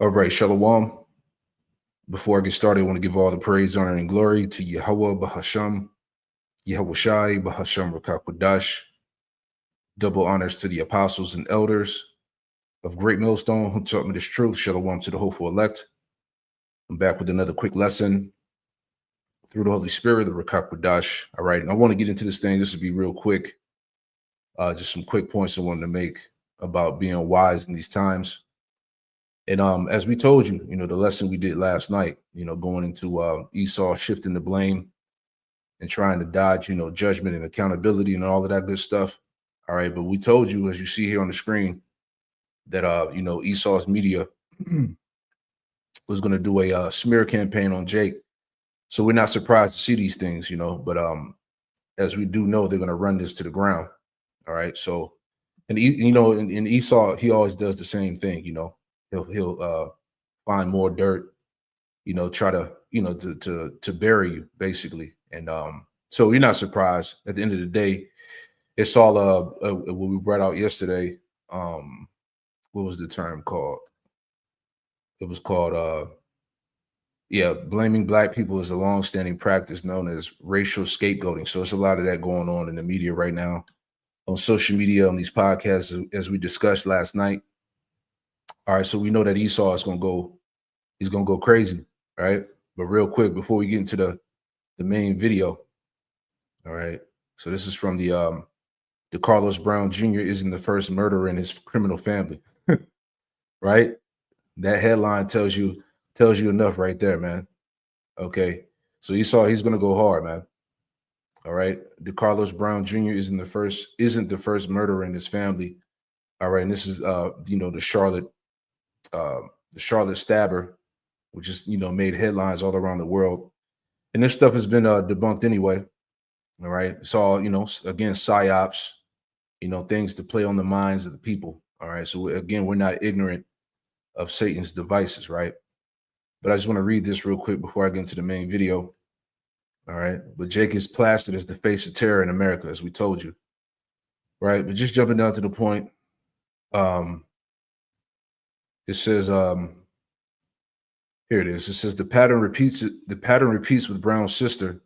All right, Shalom. Before I get started, I want to give all the praise, honor, and glory to Yahweh Bahasham, Yahweh Shai Bahasham Rakakwadash. Double honors to the apostles and elders of Great Millstone who taught me this truth. Shalom to the hopeful elect. I'm back with another quick lesson through the Holy Spirit, the Rakakwadash. All right, and I want to get into this thing. This will be real quick. Just some quick points I wanted to make about being wise in these times. And as we told you, the lesson we did last night, going into Esau shifting the blame and trying to dodge, judgment and accountability and all of that good stuff. All right. But we told you, as you see here on the screen, that, Esau's media was going to do a smear campaign on Jake. So we're not surprised to see these things, but as we do know, they're going to run this to the ground. All right. So, and, in Esau, he always does the same thing, He'll find more dirt, try to, to bury you basically. And so you're not surprised. At the end of the day, it's all what we brought out yesterday. What was the term called? It was called blaming black people is a long-standing practice known as racial scapegoating. So it's a lot of that going on in the media right now, on social media, on these podcasts, as we discussed last night. All right, so we know that Esau is he's gonna go crazy, right? But real quick, before we get into the main video, all right. So this is from the Carlos Brown Jr. isn't the first murderer in his criminal family, right? That headline tells you enough right there, man. Okay, so Esau, he's gonna go hard, man. All right, Carlos Brown Jr. isn't the first murderer in his family. All right, and this is the Charlotte stabber, which is, made headlines all around the world. And this stuff has been debunked anyway. All right. It's all, again, psyops, things to play on the minds of the people. All right. So again, we're not ignorant of Satan's devices, right? But I just want to read this real quick before I get into the main video. All right. But Jake is plastered as the face of terror in America, as we told you. Right. But just jumping down to the point. It says, here it is. It says the pattern repeats with Brown's sister,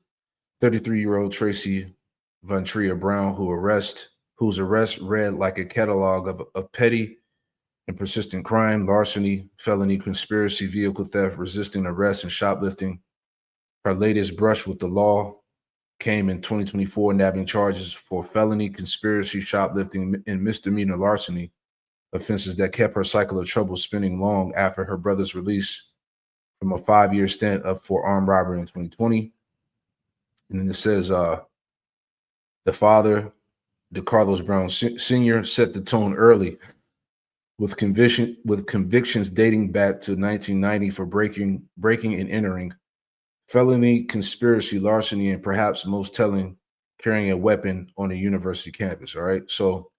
33-year-old Tracy Von Trier Brown, whose arrest read like a catalog of petty and persistent crime, larceny, felony, conspiracy, vehicle theft, resisting arrest, and shoplifting. Her latest brush with the law came in 2024, nabbing charges for felony, conspiracy, shoplifting, and misdemeanor larceny, offenses that kept her cycle of trouble spinning long after her brother's release from a 5-year stint up for armed robbery in 2020. And then it says the father, Carlos Brown Sr., set the tone early with convictions dating back to 1990 for breaking and entering, felony, conspiracy, larceny, and perhaps most telling, carrying a weapon on a university campus. All right. So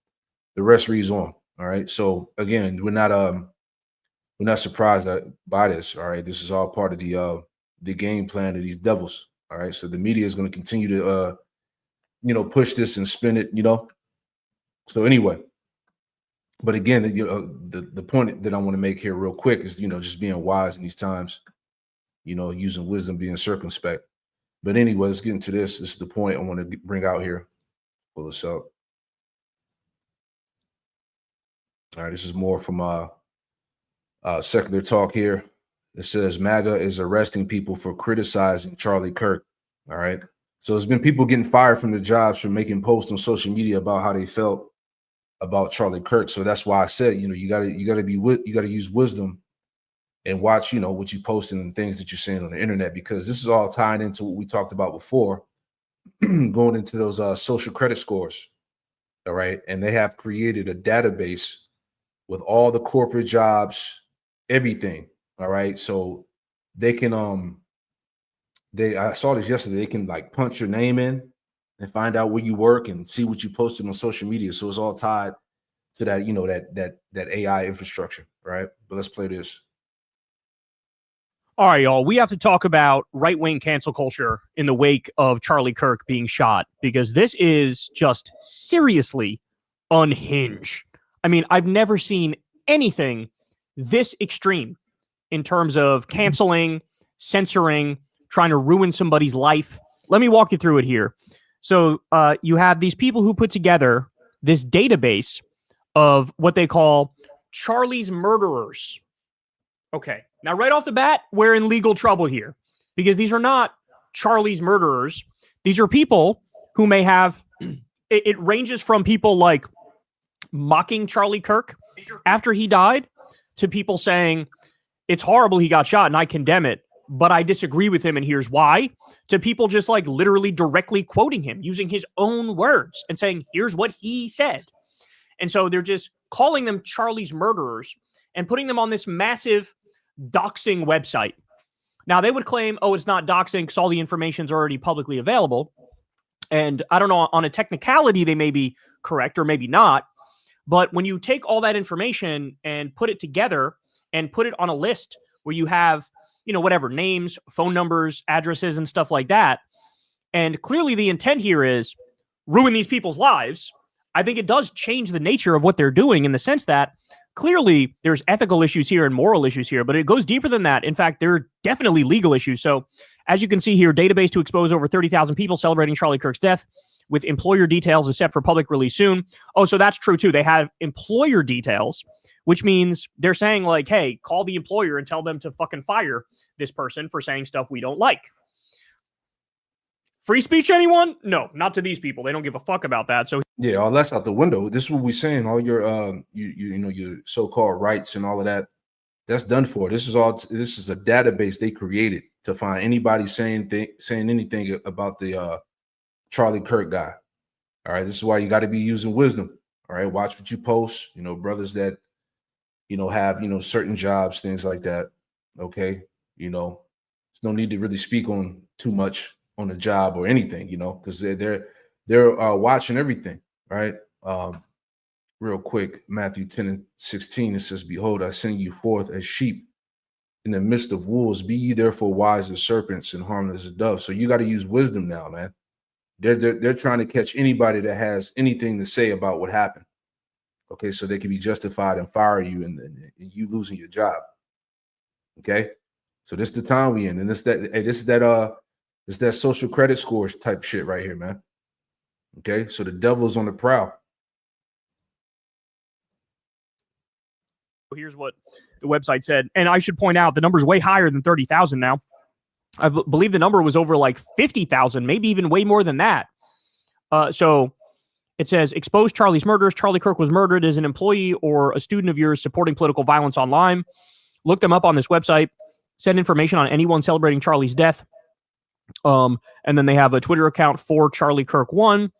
the rest reads on. All right. So again, we're not surprised by this. All right. This is all part of the game plan of these devils. All right. So the media is going to continue to push this and spin it, So anyway, but again, the point that I want to make here real quick is, just being wise in these times, using wisdom, being circumspect. But anyway, let's get into this. This is the point I want to bring out here. Pull this up. All right, this is more from Secular Talk here. It says MAGA is arresting people for criticizing Charlie Kirk. All right. So there's been people getting fired from their jobs for making posts on social media about how they felt about Charlie Kirk. So that's why I said, you gotta use wisdom and watch, what you posting and things that you're saying on the internet, because this is all tying into what we talked about before, going into those social credit scores. All right. And they have created a database with all the corporate jobs, everything. All right. So they can, I saw this yesterday. They can like punch your name in and find out where you work and see what you posted on social media. So it's all tied to that, that AI infrastructure. Right. But let's play this. All right, y'all. We have to talk about right-wing cancel culture in the wake of Charlie Kirk being shot, because this is just seriously unhinged. I mean, I've never seen anything this extreme in terms of canceling, censoring, trying to ruin somebody's life. Let me walk you through it here. So you have these people who put together this database of what they call Charlie's murderers. Okay, now right off the bat, we're in legal trouble here because these are not Charlie's murderers. These are people who may have, it ranges from people like mocking Charlie Kirk after he died to people saying, it's horrible he got shot and I condemn it, but I disagree with him and here's why, to people just like literally directly quoting him, using his own words and saying, here's what he said. And so they're just calling them Charlie's murderers and putting them on this massive doxing website. Now, they would claim, oh, it's not doxing because all the information is already publicly available. And I don't know, on a technicality, they may be correct or maybe not. But when you take all that information and put it together and put it on a list where you have, whatever, names, phone numbers, addresses, and stuff like that, and clearly the intent here is ruin these people's lives, I think it does change the nature of what they're doing in the sense that clearly there's ethical issues here and moral issues here, but it goes deeper than that. In fact, there are definitely legal issues. So as you can see here, database to expose over 30,000 people celebrating Charlie Kirk's death with employer details is set for public release soon. Oh, so that's true too. They have employer details, which means they're saying like, hey, call the employer and tell them to fucking fire this person for saying stuff we don't like. Free speech, anyone? No, not to these people. They don't give a fuck about that. So yeah, all that's out the window. This is what we're saying. All your your so-called rights and all of that, that's done for. This is a database they created to find anybody saying anything about the Charlie Kirk guy. All right, this is why you got to be using wisdom. All right, watch what you post. Brothers that have certain jobs, things like that. Okay, there's no need to really speak on too much on a job or anything, because they're watching everything, right? Real quick, Matthew 10:16, it says, behold, I send you forth as sheep in the midst of wolves. Be ye therefore wise as serpents and harmless as doves. So you got to use wisdom now, man. They're trying to catch anybody that has anything to say about what happened. Okay, so they can be justified and fire you and you losing your job. Okay, so this is the time we in, and this is that social credit scores type shit right here, man. Okay, so the devil's on the prowl. Here's what the website said, and I should point out the number's way higher than 30,000 now. I believe the number was over like 50,000, maybe even way more than that. So it says, expose Charlie's murderers. Charlie Kirk was murdered as an employee or a student of yours supporting political violence online. Look them up on this website. Send information on anyone celebrating Charlie's death. And then they have a Twitter account for Charlie Kirk 1.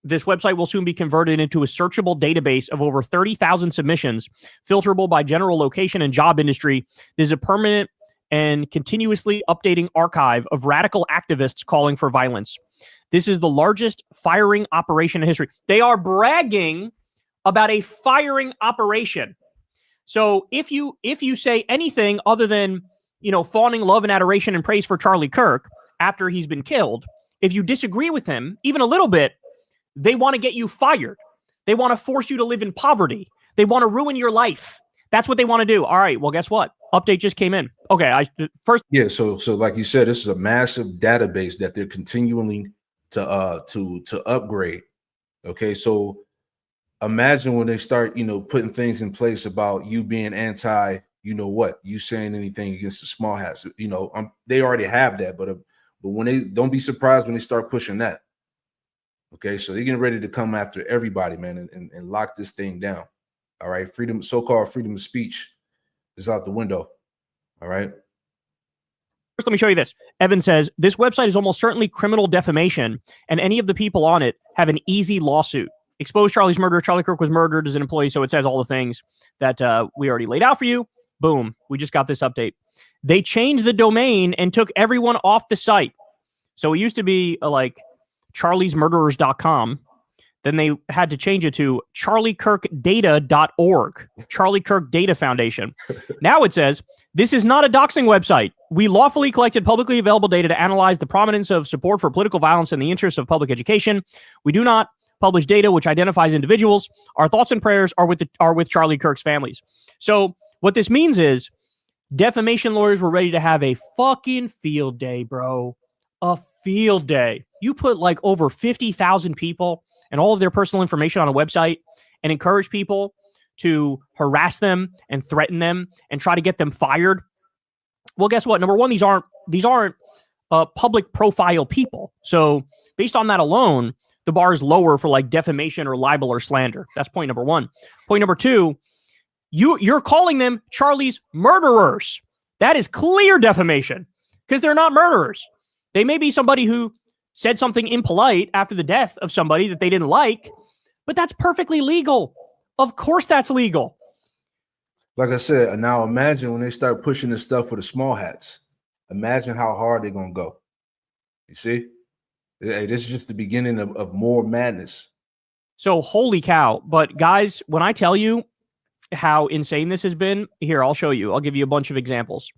This website will soon be converted into a searchable database of over 30,000 submissions, filterable by general location and job industry. This is a permanent and continuously updating archive of radical activists calling for violence. This is the largest firing operation in history. They are bragging about a firing operation. So if you say anything other than, fawning love and adoration and praise for Charlie Kirk after he's been killed, if you disagree with him even a little bit, they want to get you fired. They want to force you to live in poverty. They want to ruin your life. That's what they want to do. All right, well, guess what? Update just came in. Okay, Yeah, so like you said, this is a massive database that they're continuing to upgrade. Okay, so imagine when they start, putting things in place about you being anti, you saying anything against the small hats. They already have that, but when they don't be surprised when they start pushing that. Okay, so they're getting ready to come after everybody, man, and lock this thing down. All right, so-called freedom of speech is out the window. All right. First, let me show you this. Evan says, this website is almost certainly criminal defamation, and any of the people on it have an easy lawsuit. Expose Charlie's murder. Charlie Kirk was murdered as an employee, so it says all the things that we already laid out for you. Boom. We just got this update. They changed the domain and took everyone off the site. So it used to be like charliesmurderers.com. Then they had to change it to charliekirkdata.org, Charlie Kirk Data Foundation. Now it says, this is not a doxing website. We lawfully collected publicly available data to analyze the prominence of support for political violence in the interests of public education. We do not published data which identifies individuals. Our thoughts and prayers are with Charlie Kirk's families. So what this means is defamation lawyers were ready to have a fucking field day, bro. A field day. You put like over 50,000 people and all of their personal information on a website and encourage people to harass them and threaten them and try to get them fired. Well, guess what? Number one, these aren't public profile people. So based on that alone, the bar is lower for like defamation or libel or slander. That's point number one. Point number two, you're calling them Charlie's murderers. That is clear defamation because they're not murderers. They may be somebody who said something impolite after the death of somebody that they didn't like, but that's perfectly legal. Of course that's legal. Like I said, now imagine when they start pushing this stuff for the small hats. Imagine how hard they're going to go. You see? Hey, this is just the beginning of more madness. So holy cow. But guys, when I tell you how insane this has been, here, I'll show you. I'll give you a bunch of examples.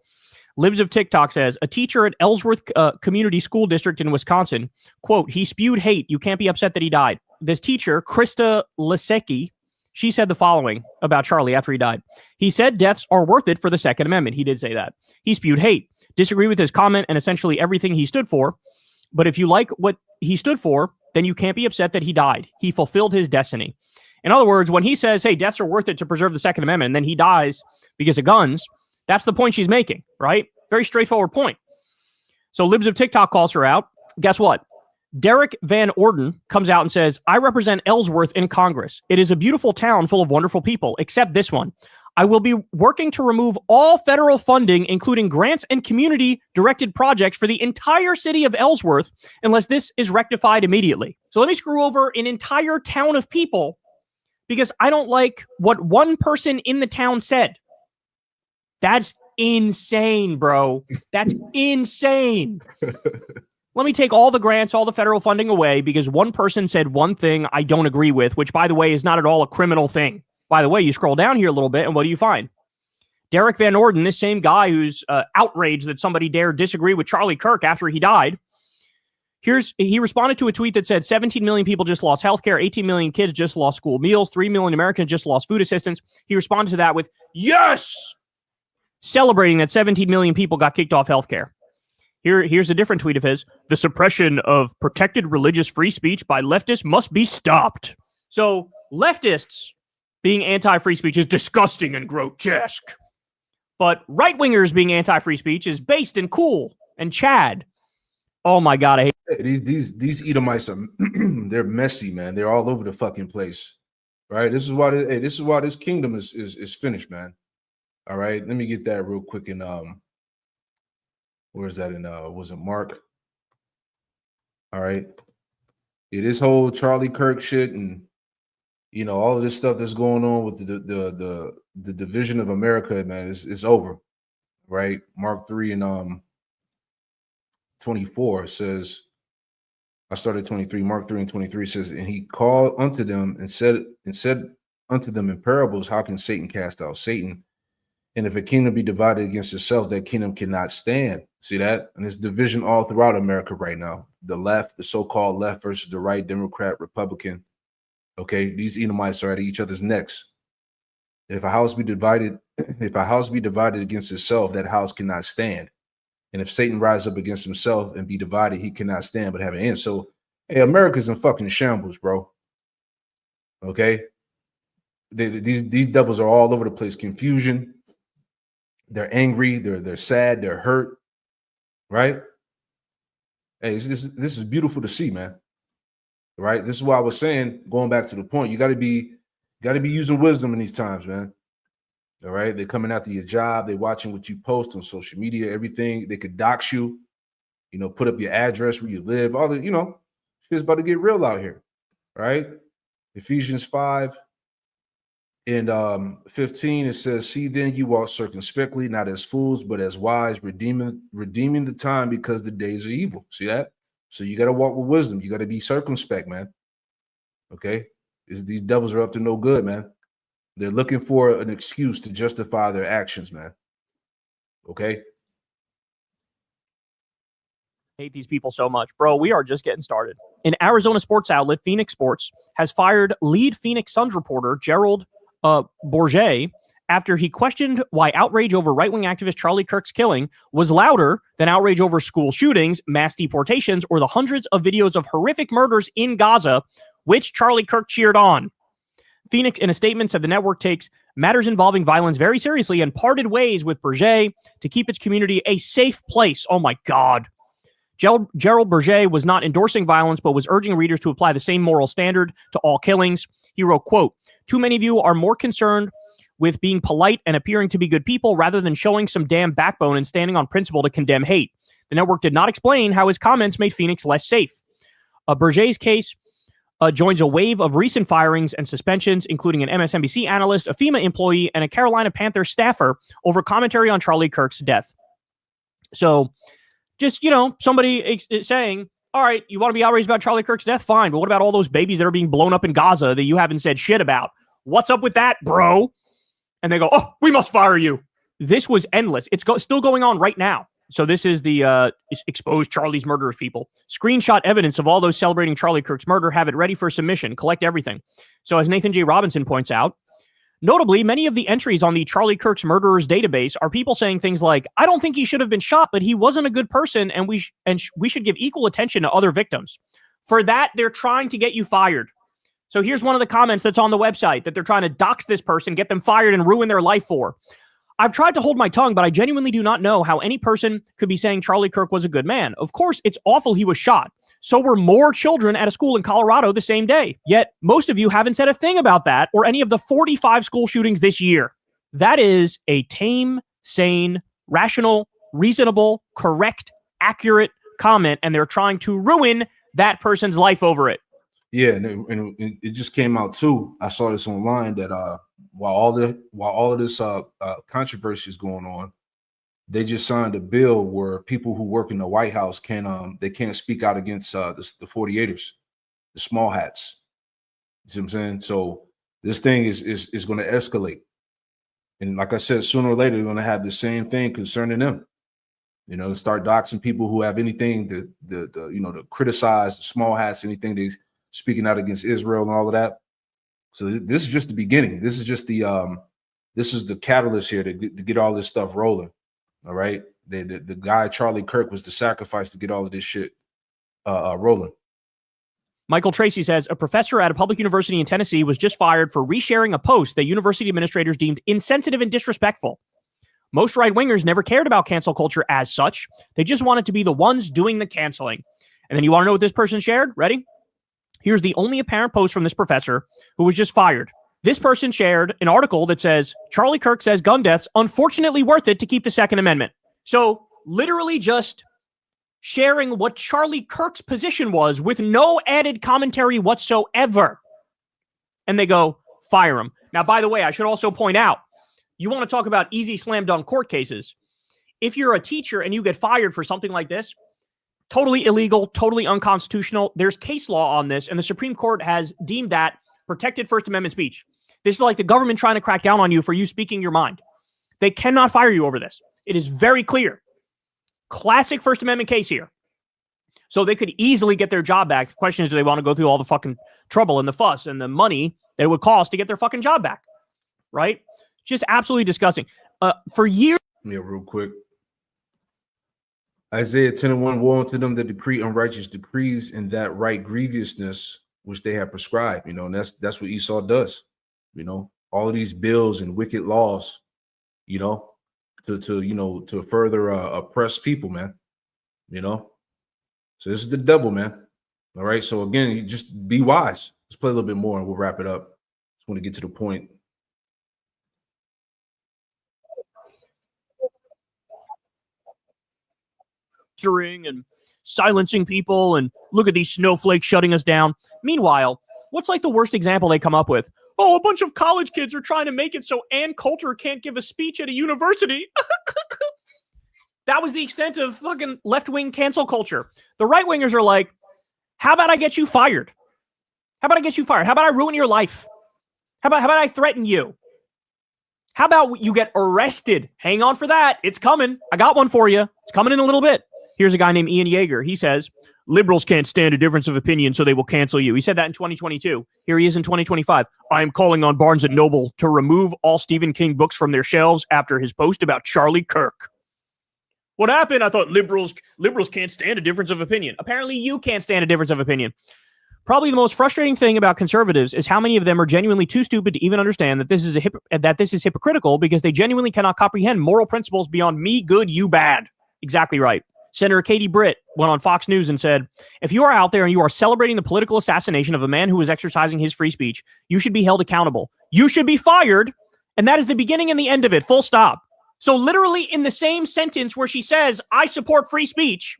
Libs of TikTok says, a teacher at Ellsworth Community School District in Wisconsin, quote, he spewed hate. You can't be upset that he died. This teacher, Krista Lisecki, she said the following about Charlie after he died. He said deaths are worth it for the Second Amendment. He did say that. He spewed hate. Disagree with his comment and essentially everything he stood for. But if you like what he stood for, then you can't be upset that he died. He fulfilled his destiny. In other words, when he says, hey, deaths are worth it to preserve the Second Amendment, and then he dies because of guns, that's the point she's making, right? Very straightforward point. So Libs of TikTok calls her out. Guess what? Derek Van Orden comes out and says, I represent Ellsworth in Congress. It is a beautiful town full of wonderful people, except this one. I will be working to remove all federal funding, including grants and community-directed projects for the entire city of Ellsworth, unless this is rectified immediately. So let me screw over an entire town of people because I don't like what one person in the town said. That's insane, bro. That's insane. Let me take all the grants, all the federal funding away because one person said one thing I don't agree with, which, by the way, is not at all a criminal thing. By the way, you scroll down here a little bit, and what do you find? Derek Van Orden, this same guy who's outraged that somebody dared disagree with Charlie Kirk after he died. He responded to a tweet that said 17 million people just lost healthcare, 18 million kids just lost school meals, 3 million Americans just lost food assistance. He responded to that with, yes! Celebrating that 17 million people got kicked off healthcare. Here's a different tweet of his. The suppression of protected religious free speech by leftists must be stopped. So leftists being anti-free speech is disgusting and grotesque. But right-wingers being anti-free speech is based and cool and Chad. Oh my God, I hate these Edomites are they're messy, man. They're all over the fucking place. Right? This is why this kingdom is finished, man. All right. Let me get that real quick in where is that in was it Mark? All right. Yeah, this whole Charlie Kirk shit and you know all of this stuff that's going on with the division of America, man, it's over. Right? Mark 3 and 24 says, I started 23. Mark 3 and 23 says, and he called unto them and said unto them in parables, how can Satan cast out Satan? And if a kingdom be divided against itself, that kingdom cannot stand. See that? And it's division all throughout America right now. The left, the so-called left versus the right, Democrat, Republican. Okay, these Edomites are at each other's necks. If a house be divided, against itself, that house cannot stand. And if Satan rise up against himself and be divided, he cannot stand but have an end. So, hey, America's in fucking shambles, bro. Okay, these devils are all over the place. Confusion. They're angry. They're sad. They're hurt. Right? Hey, this is beautiful to see, man. Right? This is why I was saying, going back to the point, you got to be using wisdom in these times, man. All right, they're coming after your job. They're watching what you post on social media. Everything they could dox you. You know, put up your address where you live. All the shit's about to get real out here. Right? Ephesians 5. And 15, it says, see then you walk circumspectly, not as fools, but as wise, redeeming the time because the days are evil. See that? So you got to walk with wisdom. You got to be circumspect, man. Okay? These devils are up to no good, man. They're looking for an excuse to justify their actions, man. Okay? Hate these people so much. Bro, we are just getting started. An Arizona sports outlet, Phoenix Sports, has fired lead Phoenix Suns reporter Gerald Bourget after he questioned why outrage over right-wing activist Charlie Kirk's killing was louder than outrage over school shootings, mass deportations, or the hundreds of videos of horrific murders in Gaza, which Charlie Kirk cheered on. Phoenix, in a statement, said the network takes matters involving violence very seriously and parted ways with Bourget to keep its community a safe place. Oh my God. Gerald Bourget was not endorsing violence, but was urging readers to apply the same moral standard to all killings. He wrote, quote, "Too many of you are more concerned with being polite and appearing to be good people rather than showing some damn backbone and standing on principle to condemn hate." The network did not explain how his comments made Phoenix less safe. Bourget's case joins a wave of recent firings and suspensions, including an MSNBC analyst, a FEMA employee, and a Carolina Panthers staffer over commentary on Charlie Kirk's death. So just, somebody saying, all right, you want to be outraged about Charlie Kirk's death? Fine. But what about all those babies that are being blown up in Gaza that you haven't said shit about? What's up with that, bro? And they go, oh, we must fire you. This was endless. It's still going on right now. So this is the exposed Charlie's murderers people. Screenshot evidence of all those celebrating Charlie Kirk's murder. Have it ready for submission. Collect everything. So as Nathan J. Robinson points out, notably, many of the entries on the Charlie Kirk's murderers database are people saying things like, I don't think he should have been shot, but he wasn't a good person, and we should give equal attention to other victims. For that, they're trying to get you fired. So here's one of the comments that's on the website that they're trying to dox this person, get them fired, and ruin their life for. I've tried to hold my tongue, but I genuinely do not know how any person could be saying Charlie Kirk was a good man. Of course, it's awful he was shot. So were more children at a school in Colorado the same day. Yet, most of you haven't said a thing about that or any of the 45 school shootings this year. That is a tame, sane, rational, reasonable, correct, accurate comment, and they're trying to ruin that person's life over it. Yeah, and it just came out too. I saw this online that while all of this controversy is going on, they just signed a bill where people who work in the White House can't speak out against the 48ers, the small hats. You see what I'm saying? So this thing is going to escalate, and like I said, sooner or later they're going to have the same thing concerning them. Start doxing people who have anything to criticize the small hats, anything they speaking out against Israel and all of that. So this is just the beginning. This is just the catalyst here to get all this stuff rolling. All right. The guy, Charlie Kirk, was the sacrifice to get all of this shit rolling. Michael Tracy says a professor at a public university in Tennessee was just fired for resharing a post that university administrators deemed insensitive and disrespectful. Most right-wingers never cared about cancel culture as such. They just wanted to be the ones doing the canceling. And then you want to know what this person shared? Ready? Here's the only apparent post from this professor who was just fired. This person shared an article that says, Charlie Kirk says gun deaths, unfortunately worth it to keep the Second Amendment. So literally just sharing what Charlie Kirk's position was with no added commentary whatsoever. And they go, fire him. Now, by the way, I should also point out, you want to talk about easy slam dunk court cases. If you're a teacher and you get fired for something like this, totally illegal, totally unconstitutional. There's case law on this, and the Supreme Court has deemed that protected First Amendment speech. This is like the government trying to crack down on you for you speaking your mind. They cannot fire you over this. It is very clear. Classic First Amendment case here. So they could easily get their job back. The question is, do they want to go through all the fucking trouble and the fuss and the money that it would cost to get their fucking job back? Right? Just absolutely disgusting. For years. Yeah, real quick. Isaiah 10:1, woe unto them that decree unrighteous decrees and that right grievousness which they have prescribed, and that's what Esau does, all of these bills and wicked laws, to further oppress people, man, so this is the devil, man. All right. So again, you just be wise. Let's play a little bit more and we'll wrap it up. Just want to get to the point. And silencing people, and look at these snowflakes shutting us down. Meanwhile, what's like the worst example they come up with? Oh, a bunch of college kids are trying to make it so Ann Coulter can't give a speech at a university. That was the extent of fucking left-wing cancel culture. The right-wingers are like, how about I get you fired? How about I get you fired? How about I ruin your life? How about I threaten you? How about you get arrested? Hang on for that. It's coming. I got one for you. It's coming in a little bit. Here's a guy named Ian Yeager. He says, liberals can't stand a difference of opinion, so they will cancel you. He said that in 2022. Here he is in 2025. I am calling on Barnes & Noble to remove all Stephen King books from their shelves after his post about Charlie Kirk. What happened? I thought liberals can't stand a difference of opinion. Apparently you can't stand a difference of opinion. Probably the most frustrating thing about conservatives is how many of them are genuinely too stupid to even understand that this is hypocritical because they genuinely cannot comprehend moral principles beyond me good, you bad. Exactly right. Senator Katie Britt went on Fox News and said, if you are out there and you are celebrating the political assassination of a man who is exercising his free speech, you should be held accountable. You should be fired. And that is the beginning and the end of it. Full stop. So literally in the same sentence where she says, I support free speech,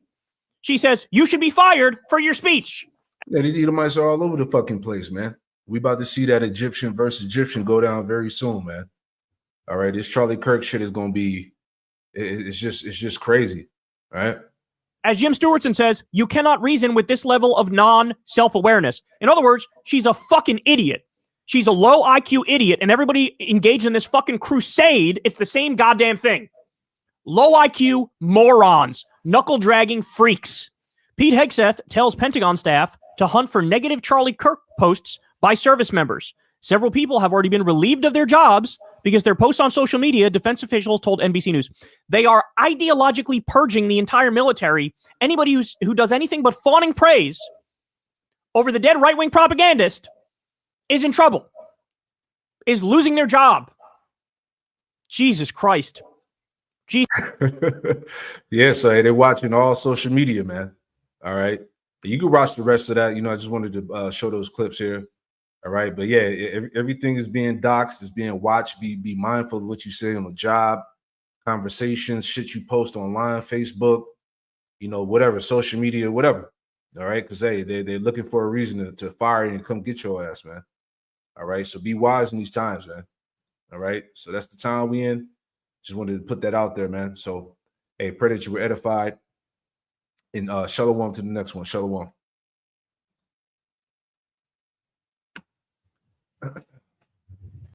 she says, you should be fired for your speech. Yeah, these Edomites are all over the fucking place, man. We about to see that Egyptian versus Egyptian go down very soon, man. All right, this Charlie Kirk shit is going to be, it's just crazy, right? As Jim Stewartson says, you cannot reason with this level of non-self-awareness. In other words, she's a fucking idiot. She's a low IQ idiot, and everybody engaged in this fucking crusade, it's the same goddamn thing. Low IQ morons, knuckle-dragging freaks. Pete Hegseth tells Pentagon staff to hunt for negative Charlie Kirk posts by service members. Several people have already been relieved of their jobs because their posts on social media, defense officials told NBC News. They are ideologically purging the entire military. Anybody who does anything but fawning praise over the dead right-wing propagandist is in trouble, is losing their job. Jesus Christ. Jesus. Yeah, so they're watching all social media, man. All right. You can watch the rest of that. You know, I just wanted to show those clips here. All right. But yeah, everything is being doxxed, is being watched. Be mindful of what you say on the job, conversations, shit you post online, Facebook, you know, whatever, social media, whatever. All right. Because hey, they're looking for a reason to fire you and come get your ass, man. All right. So be wise in these times, man. All right. So that's the time we in. Just wanted to put that out there, man. So hey, pray that you were edified. And shalom to the next one. Shalom.